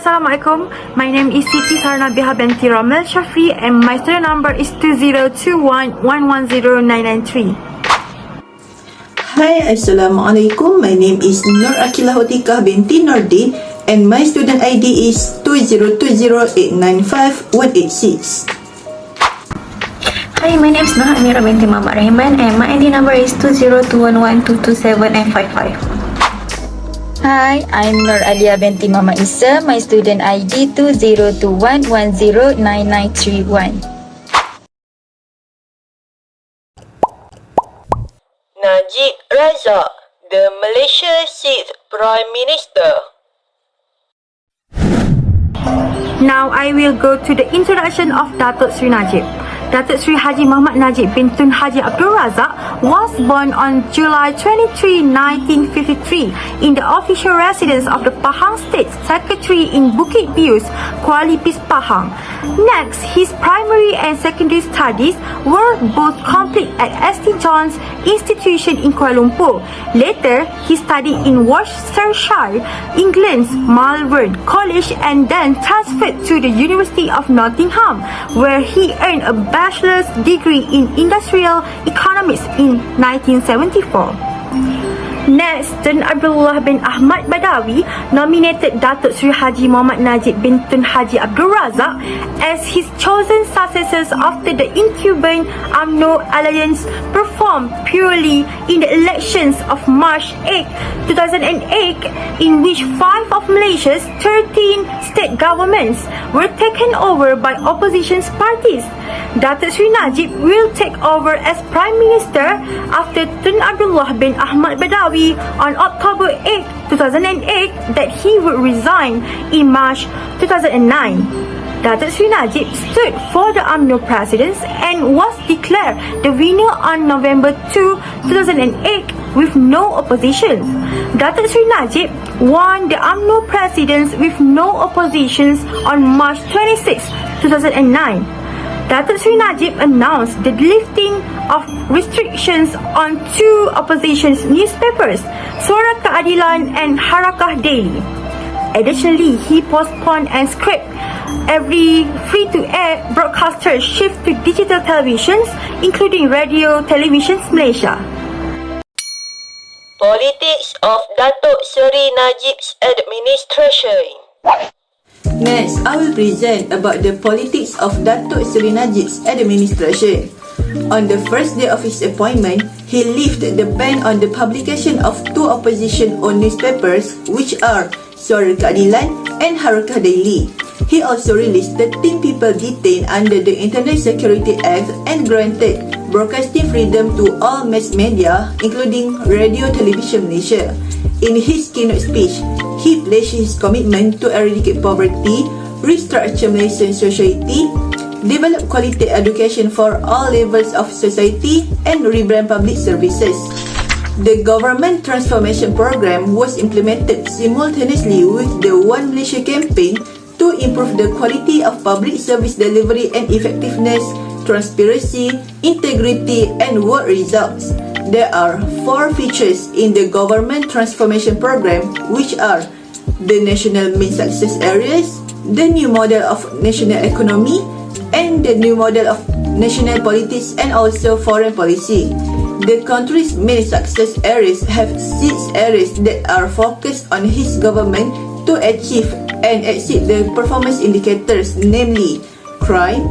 Assalamualaikum. My name is Siti Sarnabiha binti Ramel Shafri and my student number is 2021110993. Hi, Assalamualaikum. My name is Nur Akilah Hotikah binti Nordin and my student ID is 2020895186. Hi, my name is Nur Amira binti Muhammad Rahman and my ID number is 202112227 Hi, I'm Nur Alia binti Mama Isa. My student ID 2021109931. Najib Razak, the Malaysia 6th Prime Minister. Now I will go to the introduction of Datuk Sri Najib. Datuk Sri Haji Muhammad Najib bin Tun Haji Abdul Razak was born on July 23, 1953 in the official residence of the Pahang State Secretary in Bukit Bius, Kuala Lipis, Pahang. Next, his primary and secondary studies were both complete at St. John's Institution in Kuala Lumpur. Later, he studied in Worcestershire, England's Malvern College and then transferred to the University of Nottingham, where he earned a bachelor's degree in industrial economics in 1974. Next, Tun Abdullah bin Ahmad Badawi nominated Datuk Sri Haji Muhammad Najib bin Tun Haji Abdul Razak as his chosen successors after the incumbent UMNO alliance performed purely in the elections of March 8, 2008, in which 5 of Malaysia's 13 state governments were taken over by opposition parties. Datuk Sri Najib will take over as Prime Minister after Tun Abdullah bin Ahmad Badawi on October 8, 2008 that he would resign in March 2009. Datuk Sri Najib stood for the UMNO presidency and was declared the winner on November 2, 2008 with no opposition. Datuk Sri Najib won the UMNO presidency with no oppositions on March 26, 2009. Datuk Sri Najib announced the lifting of restrictions on 2 opposition newspapers, Suara Keadilan and Harakah Daily. Additionally, he postponed and scrapped every free-to-air broadcaster shift to digital televisions, including Radio Televisions Malaysia. Politics of Datuk Seri Najib's administration. Next, I will present about the politics of Datuk Seri Najib's administration. On the first day of his appointment, he lifted the ban on the publication of 2 opposition-owned newspapers, which are Suara Keadilan and Harakah Daily. He also released 13 people detained under the Internet Security Act and granted broadcasting freedom to all mass media, including Radio Television Malaysia. In his keynote speech, he pledged his commitment to eradicate poverty, restructure Malaysian society, develop quality education for all levels of society, and rebrand public services. The government transformation program was implemented simultaneously with the One Malaysia campaign to improve the quality of public service delivery and effectiveness, transparency, integrity, and work results. There are 4 features in the government transformation program, which are the national main success areas, the new model of national economy, and the new model of national politics and also foreign policy. The country's main success areas have 6 areas that are focused on his government to achieve and exceed the performance indicators, namely crime,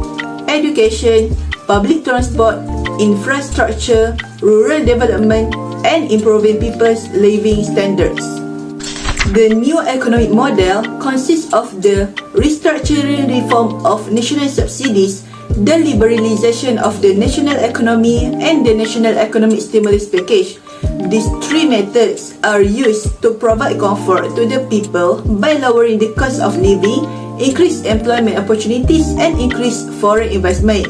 education, public transport, infrastructure, rural development, and improving people's living standards. The new economic model consists of the restructuring reform of national subsidies, the liberalisation of the national economy, and the national economic stimulus package. These 3 methods are used to provide comfort to the people by lowering the cost of living, increase employment opportunities, and increase foreign investment.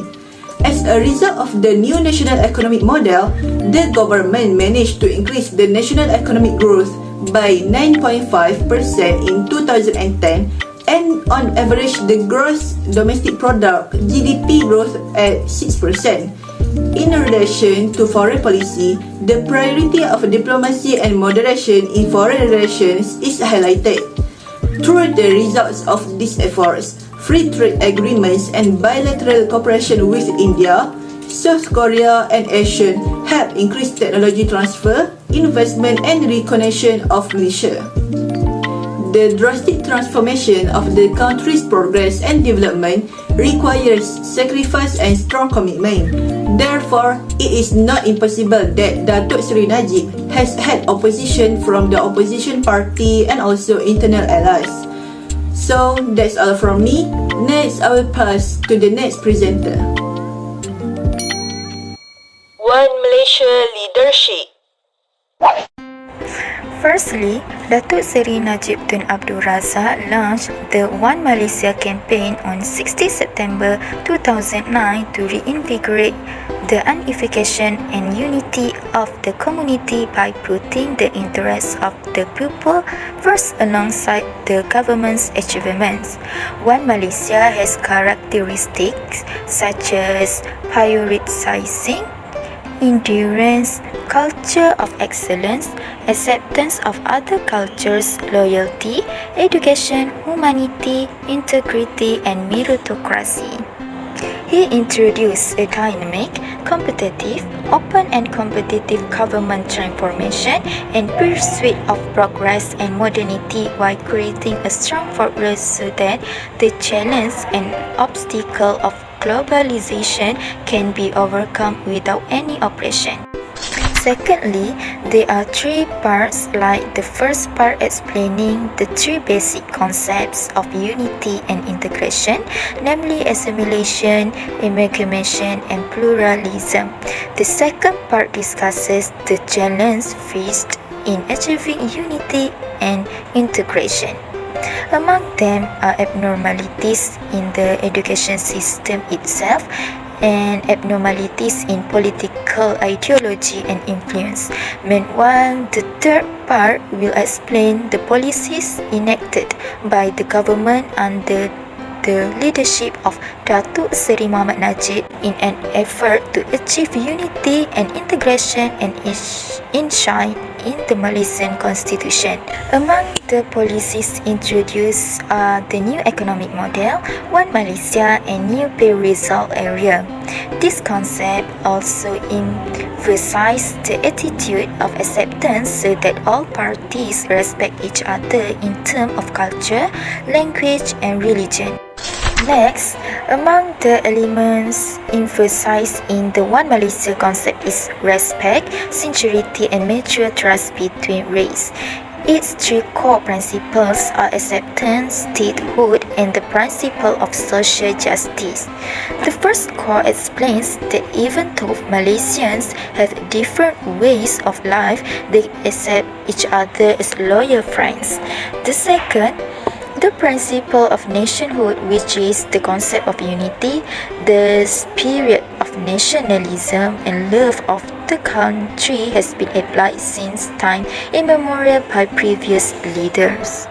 As a result of the new national economic model, the government managed to increase the national economic growth by 9.5% in 2010 and on average the gross domestic product GDP growth at 6%. In relation to foreign policy, the priority of diplomacy and moderation in foreign relations is highlighted. Through the results of these efforts, free trade agreements and bilateral cooperation with India, South Korea and ASEAN have increased technology transfer, investment and reconnection of Malaysia. The drastic transformation of the country's progress and development requires sacrifice and strong commitment. Therefore, it is not impossible that Datuk Seri Najib has had opposition from the opposition party and also internal allies. So, that's all from me. Next, I will pass to the next presenter. One Malaysia Leadership. Firstly, Datuk Seri Najib Tun Abdul Razak launched the One Malaysia campaign on 16 September 2009 to reinvigorate the unification and unity of the community by putting the interests of the people first alongside the government's achievements. One Malaysia has characteristics such as prioritizing endurance, culture of excellence, acceptance of other cultures, loyalty, education, humanity, integrity, and meritocracy. He introduced a dynamic, competitive, open and competitive government transformation and pursuit of progress and modernity while creating a strong fortress so that the challenge and obstacle of globalization can be overcome without any oppression. Secondly, there are three parts, like the first part explaining the three basic concepts of unity and integration, namely assimilation, amalgamation, and pluralism. The second part discusses the challenge faced in achieving unity and integration. Among them are abnormalities in the education system itself and abnormalities in political ideology and influence. Meanwhile, the third part will explain the policies enacted by the government under the leadership of Datuk Seri Mohamed Najib in an effort to achieve unity and integration and enshrine in the Malaysian Constitution. Among the policies introduced are the new economic model, One Malaysia, and new pay result area. This concept also emphasizes the attitude of acceptance so that all parties respect each other in terms of culture, language, and religion. Next, among the elements emphasized in the One Malaysia concept is respect, sincerity, and mutual trust between race. Its three core principles are acceptance, statehood, and the principle of social justice. The first core explains that even though Malaysians have different ways of life, they accept each other as loyal friends. The second, the principle of nationhood, which is the concept of unity, the spirit of nationalism and love of the country has been applied since time immemorial by previous leaders.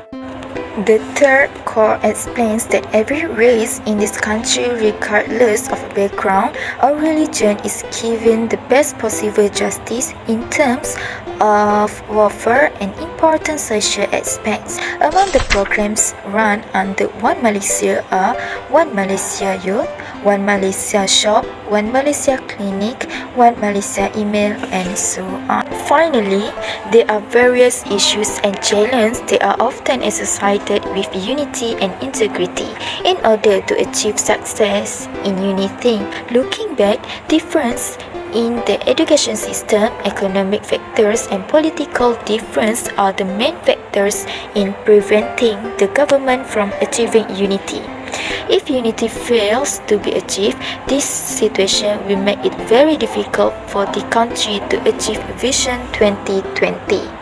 The third core explains that every race in this country, regardless of background or religion, is given the best possible justice in terms of welfare and important social aspects. Among the programs run under One Malaysia are One Malaysia Youth, One Malaysia Shop, One Malaysia Clinic, One Malaysia Email, and so on. Finally, there are various issues and challenges that are often associated with unity and integrity. In order to achieve success in unity, looking back, difference in the education system, economic factors, and political difference are the main factors in preventing the government from achieving unity. If unity fails to be achieved, this situation will make it very difficult for the country to achieve Vision 2020.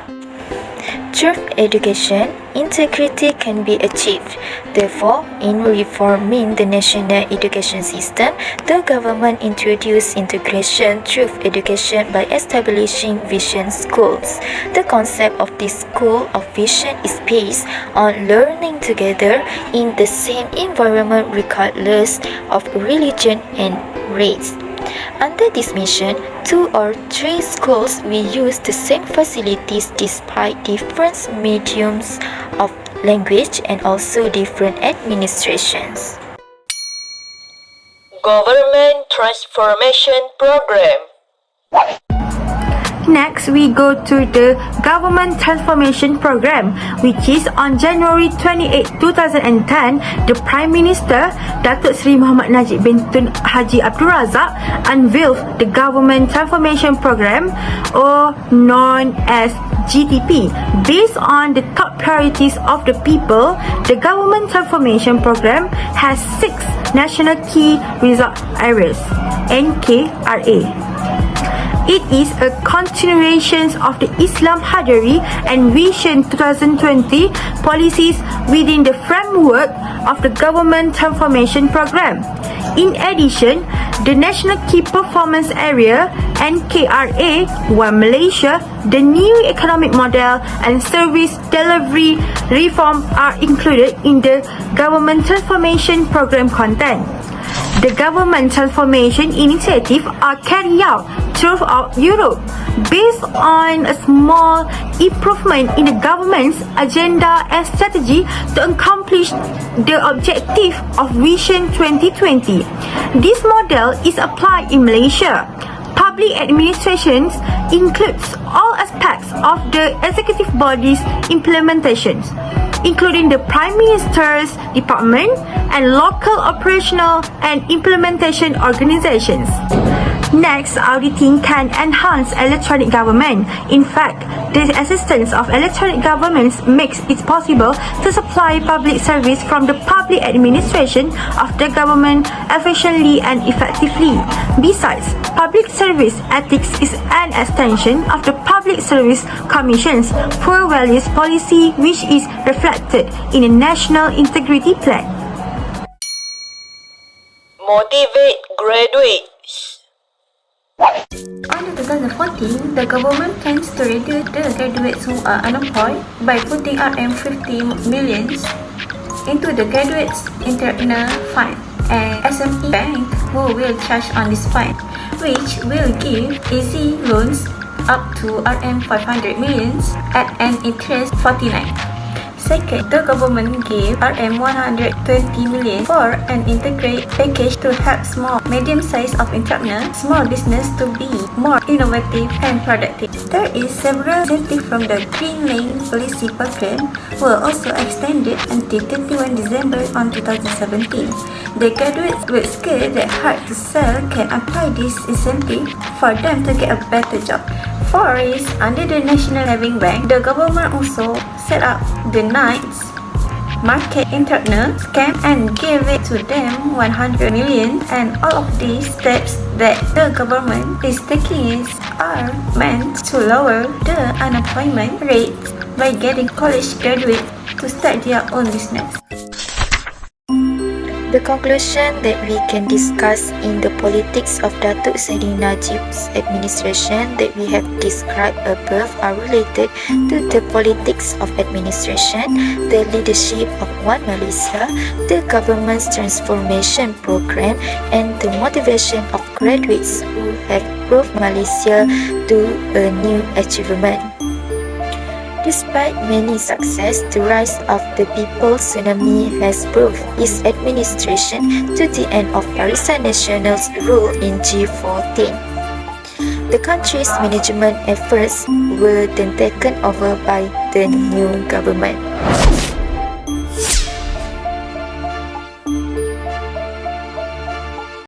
Through education, integrity can be achieved. Therefore, in reforming the national education system, the government introduced integration through education by establishing vision schools. The concept of this school of vision is based on learning together in the same environment regardless of religion and race. Under this mission, 2 or 3 schools will use the same facilities despite different mediums of language, and also different administrations. Government Transformation Program. Next, we go to the Government Transformation Program, which is on January 28, 2010, the Prime Minister, Datuk Seri Muhammad Najib bin Tun Haji Abdul Razak, unveiled the Government Transformation Program, or known as GTP. Based on the top priorities of the people, the Government Transformation Program has 6 National Key Result Areas, NKRA. It is a continuation of the Islam Hadari and Vision 2020 policies within the framework of the Government Transformation Program. In addition, the National Key Performance Area (NKRA) One Malaysia, the new economic model and service delivery reform are included in the Government Transformation Program content. The government transformation initiative are carried out throughout Europe based on a small improvement in the government's agenda and strategy to accomplish the objective of Vision 2020. This model is applied in Malaysia. Public administrations includes all aspects of the executive body's implementations, including the Prime Minister's department and local operational and implementation organizations. Next, auditing can enhance electronic government. In fact, the assistance of electronic governments makes it possible to supply public service from the public administration of the government efficiently and effectively. Besides, public service ethics is an extension of the Public Service Commission's core values policy, which is reflected in the National Integrity Plan. Motivate graduates. On 2014, the government plans to reduce the graduates who are unemployed by putting RM50 million into the Graduates Internal Fund and SME Bank, who will charge on this fund, which will give easy loans up to RM500 million at an interest 49. Second, the government gave RM120 million for an integrated package to help small, medium-sized of entrepreneurs, small business to be more innovative and productive. There is several incentives from the Green Lane Policy Program were also extended until 31 December on 2017. The graduates with skills that hard to sell can apply this incentive for them to get a better job. Fourth, under the National Saving Bank, the government also set up the Nights Market Entrepreneur Scam and gave it to them 100 million, and all of these steps that the government is taking are meant to lower the unemployment rate by getting college graduates to start their own business. The conclusion that we can discuss in the politics of Datuk Seri Najib's administration that we have described above are related to the politics of administration, the leadership of One Malaysia, the government's transformation program, and the motivation of graduates who have brought Malaysia to a new achievement. Despite many success, the rise of the People's Tsunami has brought its administration to the end of Barisan Nasional's rule in G14. The country's management efforts were then taken over by the new government.